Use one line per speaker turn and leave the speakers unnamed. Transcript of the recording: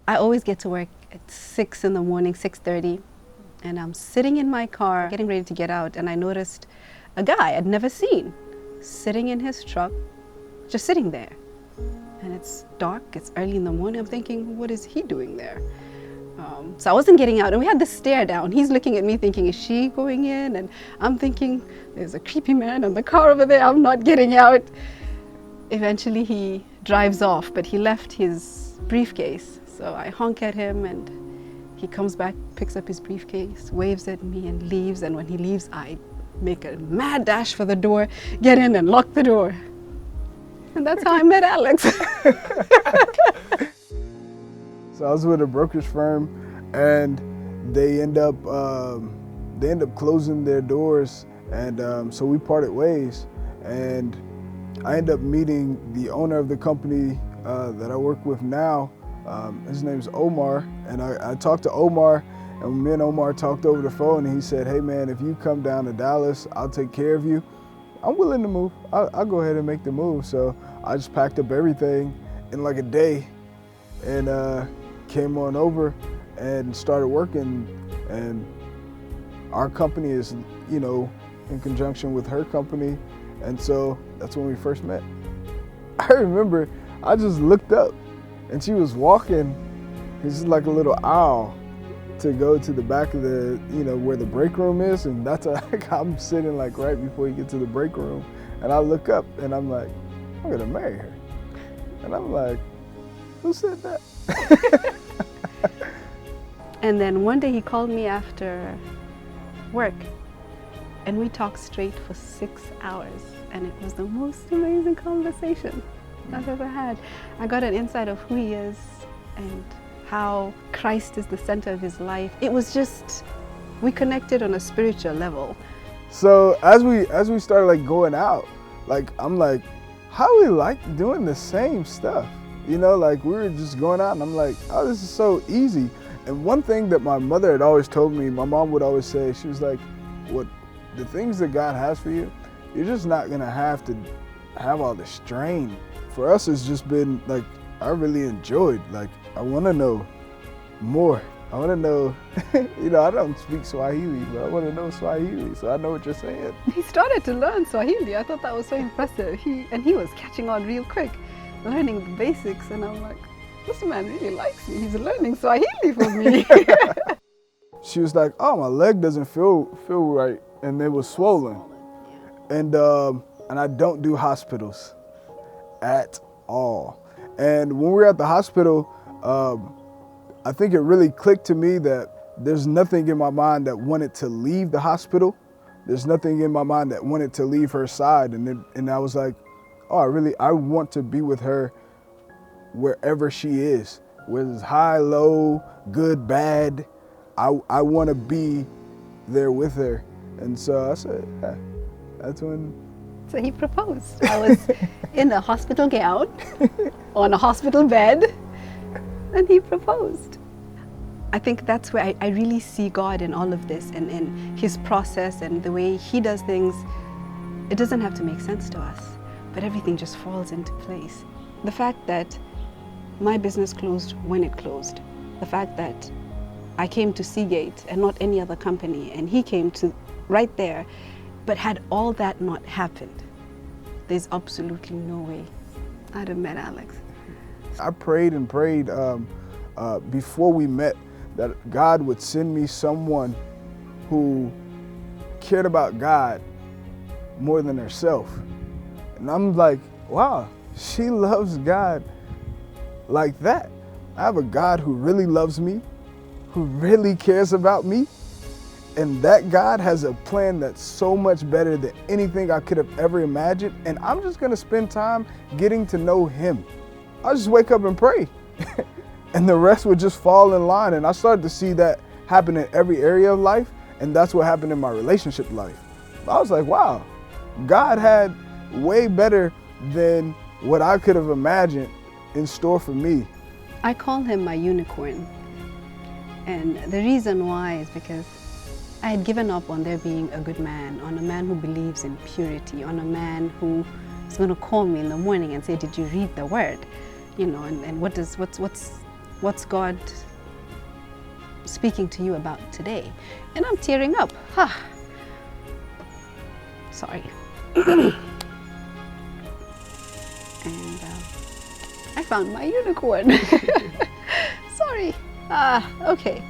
I always get to work at 6 in the morning, 6:30, and I'm sitting in my car, getting ready to get out, and I noticed a guy I'd never seen sitting in his truck, just sitting there. And it's dark, it's early in the morning. I'm thinking, what is he doing there? So I wasn't getting out, and we had this stare down. He's looking at me thinking, is she going in? And I'm thinking, there's a creepy man in the car over there, I'm not getting out. Eventually he drives off, but he left his briefcase. So I honk at him, and he comes back, picks up his briefcase, waves at me and leaves. And when he leaves, I make a mad dash for the door, get in and lock the door. And that's how I met Alex.
So I was with a brokerage firm, and they end up closing their doors, and so we parted ways. And I end up meeting the owner of the company that I work with now. His name's Omar, and I talked to Omar, and me and Omar talked over the phone, and he said, hey man, if you come down to Dallas, I'll take care of you. I'm willing to move. I'll go ahead and make the move. So I just packed up everything in like a day and came on over and started working. And our company is, you know, in conjunction with her company. And so that's when we first met. I remember I just looked up and she was walking, it's just like a little aisle to go to the back of the, you know, where the break room is. And that's like, I'm sitting like right before you get to the break room. And I look up and I'm like, I'm gonna marry her. And I'm like, who said that?
And then one day he called me after work, and we talked straight for 6 hours, and it was the most amazing conversation I've ever had. I got an insight of who he is and how Christ is the center of his life. It was just, we connected on a spiritual level.
So as we started like going out, like I'm like, how we like doing the same stuff? You know, like we were just going out and I'm like, oh, this is so easy. And one thing that my mother had always told me, my mom would always say, she was like, what the things that God has for you, you're just not gonna have to have all the strain. For us, it's just been like, I really enjoyed, like, I wanna know more. I wanna know, you know, I don't speak Swahili, but I wanna know Swahili, so I know what you're saying.
He started to learn Swahili. I thought that was so impressive. He was catching on real quick, learning the basics, and I'm like, this man really likes me. He's learning Swahili for me.
She was like, oh, my leg doesn't feel right, and it was swollen. And I don't do hospitals at all. And when we were at the hospital, I think it really clicked to me that there's nothing in my mind that wanted to leave the hospital. There's nothing in my mind that wanted to leave her side. And I was like, oh, I want to be with her wherever she is, whether it's high, low, good, bad. I want to be there with her. And so I said, yeah, that's when.
So he proposed. I was in a hospital gown, on a hospital bed, and he proposed. I think that's where I really see God in all of this, and in his process and the way he does things. It doesn't have to make sense to us, but everything just falls into place. The fact that my business closed when it closed, the fact that I came to Seagate and not any other company, and he came to right there, but had all that not happened, there's absolutely no way I'd have met Alex.
I prayed and prayed before we met that God would send me someone who cared about God more than herself. And I'm like, wow, she loves God like that. I have a God who really loves me, who really cares about me, and that God has a plan that's so much better than anything I could have ever imagined, and I'm just gonna spend time getting to know him. I just wake up and pray, and the rest would just fall in line, and I started to see that happen in every area of life, and that's what happened in my relationship life. I was like, wow, God had way better than what I could have imagined in store for me.
I call him my unicorn. And the reason why is because I had given up on there being a good man, on a man who believes in purity, on a man who is going to call me in the morning and say, did you read the word? You know, and what's what's God speaking to you about today? And I'm tearing up. Sorry. And I found my unicorn. Sorry. Okay.